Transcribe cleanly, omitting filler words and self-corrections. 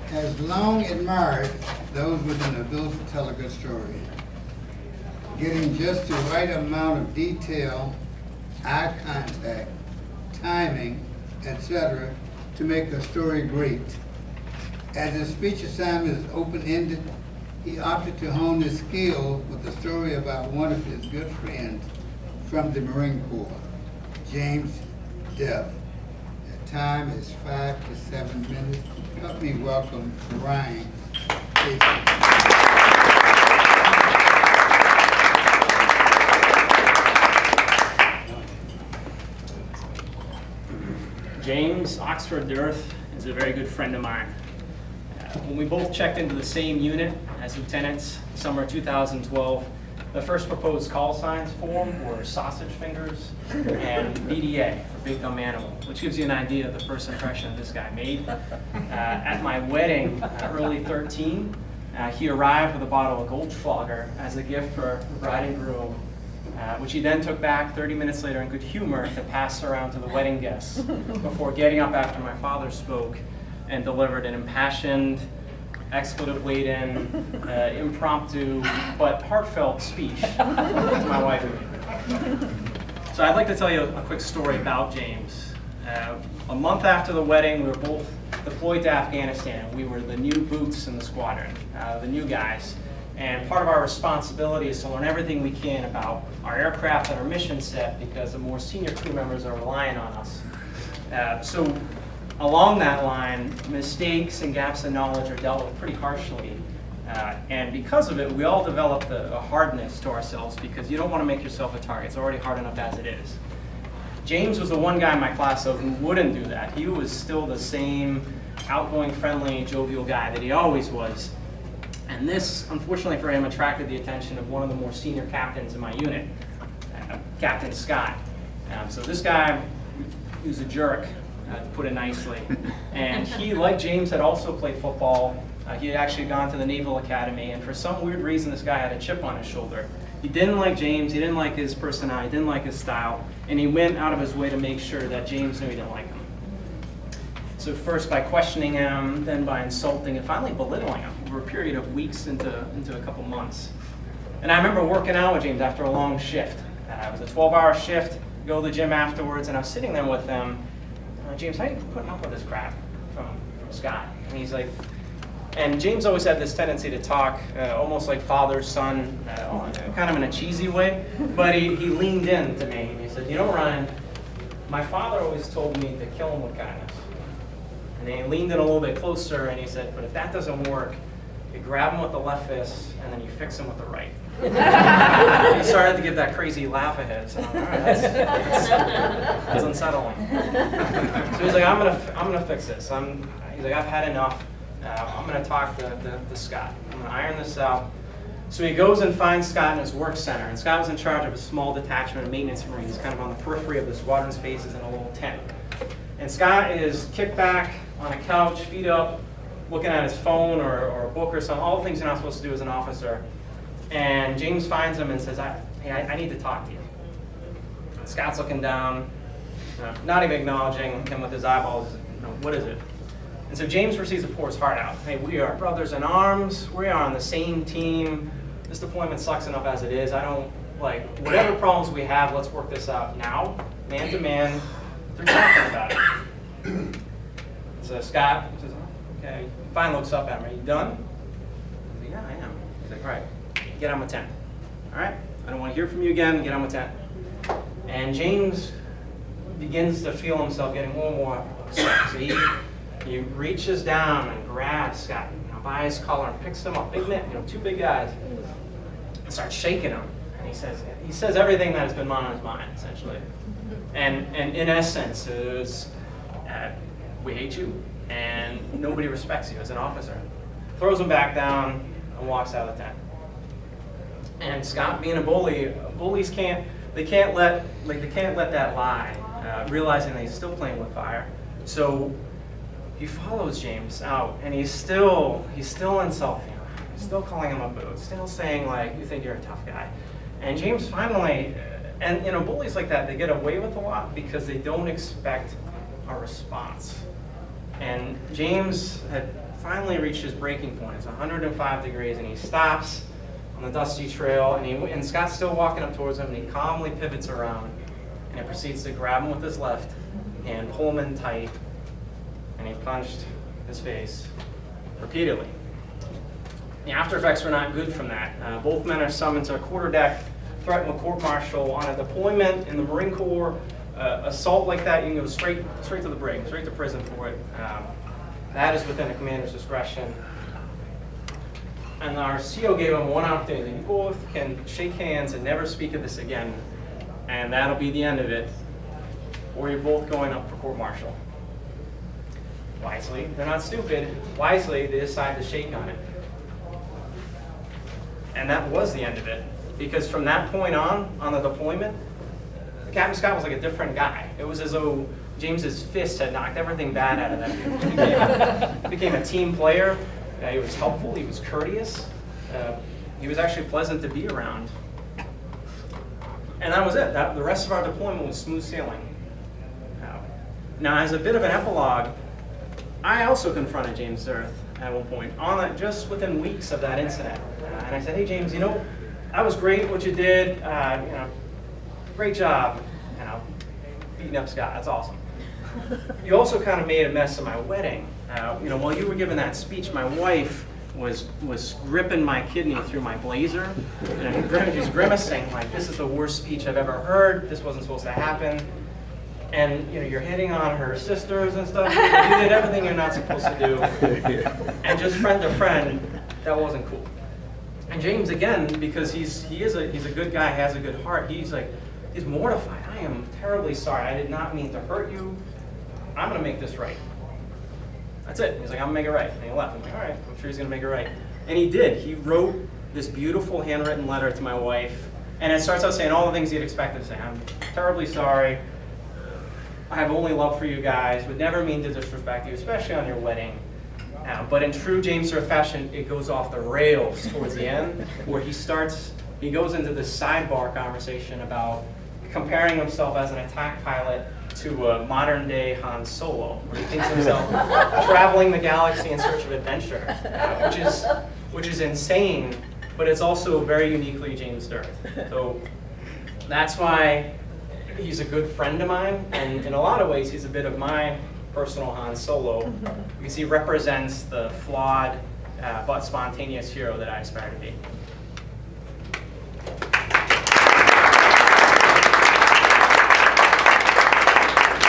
has long admired those with an ability to tell a good story. Getting just the right amount of detail, eye contact, timing, etc. to make a story great. As his speech assignment is open-ended, he opted to hone his skill with a story about one of his good friends from the Marine Corps, James Depp. The time is 5 to 7 minutes. Help me welcome Ryan. James Oxford Dirth is a very good friend of mine. When we both checked into the same unit as lieutenants, summer 2012, the first proposed call signs for him were sausage fingers and BDA, for big dumb animal, which gives you an idea of the first impression this guy made. At my wedding, early 13, he arrived with a bottle of Goldschlager as a gift for the bride and groom, which he then took back 30 minutes later in good humor to pass around to the wedding guests before getting up after my father spoke and delivered an impassioned, expletive-laden, impromptu, but heartfelt speech to my wife and me. So I'd like to tell you a quick story about James. A month after the wedding, we were both deployed to Afghanistan. We were the new boots in the squadron, the new guys. And part of our responsibility is to learn everything we can about our aircraft and our mission set because the more senior crew members are relying on us. So along that line, mistakes and gaps in knowledge are dealt with pretty harshly. And because of it, we all developed a hardness to ourselves because you don't want to make yourself a target. It's already hard enough as it is. James was the one guy in my class though who wouldn't do that. He was still the same outgoing, friendly, jovial guy that he always was. And this, unfortunately for him, attracted the attention of one of the more senior captains in my unit, Captain Scott. So this guy, he was a jerk, to put it nicely. And he, like James, had also played football. He had actually gone to the Naval Academy, and for some weird reason, this guy had a chip on his shoulder. He didn't like James, he didn't like his personality, he didn't like his style, and he went out of his way to make sure that James knew he didn't like him. So first by questioning him, then by insulting, and finally belittling him over a period of weeks into a couple months. And I remember working out with James after a long shift. It was a 12-hour shift, go to the gym afterwards, and I was sitting there with him. James, how are you putting up with this crap from Scott? And he's like, and James always had this tendency to talk almost like father, son, kind of in a cheesy way, but he leaned in to me and he said, you know, Ryan, my father always told me to kill him with kindness. And then he leaned in a little bit closer and he said, but if that doesn't work, you grab him with the left fist and then you fix him with the right. He started to give that crazy laugh of his, and I'm like, all right, that's unsettling. So he's like, I'm gonna fix this. He's like, I've had enough. I'm gonna talk to Scott. I'm gonna iron this out. So he goes and finds Scott in his work center, and Scott was in charge of a small detachment of maintenance Marines, kind of on the periphery of the squadron spaces in a little tent. And Scott is kicked back on a couch, feet up, looking at his phone or a book or something, all the things you're not supposed to do as an officer. And James finds him and says, hey, I need to talk to you. And Scott's looking down, not even acknowledging him with his eyeballs. What is it? And so James proceeds to pour his heart out. Hey, we are brothers in arms. We are on the same team. This deployment sucks enough as it is. I don't, whatever problems we have, let's work this out now, man to man. They're talking about it. So Scott says, okay. He finally looks up at me. Are you done? He's like, yeah, I am. He's like, all right, get on my tent. All right? I don't want to hear from you again. Get on my tent. And James begins to feel himself getting more and more upset. So he reaches down and grabs Scott by his collar and picks him up. Big men, two big guys, and starts shaking him. And he says everything that has been on his mind, essentially. And in essence, it was, we hate you, and nobody respects you as an officer. Throws him back down and walks out of the tent. And Scott, being a bully, bullies can't let that lie, realizing that he's still playing with fire. So he follows James out, and he's still insulting him. He's still calling him a boot, still saying you think you're a tough guy. And James finally, and bullies like that, they get away with a lot because they don't expect a response. And James had finally reached his breaking point. It's 105 degrees, and he stops on the dusty trail, and Scott's still walking up towards him, and he calmly pivots around, and he proceeds to grab him with his left hand, pull him in tight, and he punched his face repeatedly. The after effects were not good from that. Both men are summoned to a quarterdeck, threatened with court-martial. On a deployment in the Marine Corps, assault like that, you can go straight to the brig, straight to prison for it. That is within a commander's discretion. And our CO gave him one opportunity. You both can shake hands and never speak of this again, and that'll be the end of it, or you're both going up for court-martial. Wisely, they're not stupid. Wisely, they decide to shake on it. And that was the end of it, because from that point on the deployment, Captain Scott was like a different guy. It was as though James's fist had knocked everything bad out of that. He became a team player. He was helpful, he was courteous. He was actually pleasant to be around. And that was it. The rest of our deployment was smooth sailing. Now, as a bit of an epilogue, I also confronted James Zerth at one point, just within weeks of that incident. And I said, hey James, that was great what you did. Great job, beating up Scott, that's awesome. You also kind of made a mess of my wedding. While you were giving that speech, my wife was ripping my kidney through my blazer. She's grimacing like, this is the worst speech I've ever heard. This wasn't supposed to happen. And you're hitting on her sisters and stuff. You did everything you're not supposed to do. And just friend to friend, that wasn't cool. And James, again, because he's a good guy, has a good heart, he's mortified. I am terribly sorry. I did not mean to hurt you. I'm going to make this right. That's it. He's like, I'm going to make it right. And he left. I'm like, all right, I'm sure he's going to make it right. And he did. He wrote this beautiful handwritten letter to my wife. And it starts out saying all the things he'd expected to say. I'm terribly sorry. I have only love for you guys. Would never mean to disrespect you, especially on your wedding. But in true James Zerth fashion, it goes off the rails towards the end, where he goes into this sidebar conversation about comparing himself as an attack pilot to a modern-day Han Solo, where he thinks himself traveling the galaxy in search of adventure, which is insane, but it's also very uniquely James Zerth. So that's why he's a good friend of mine, and in a lot of ways, he's a bit of my personal Han Solo, because he represents the flawed but spontaneous hero that I aspire to be.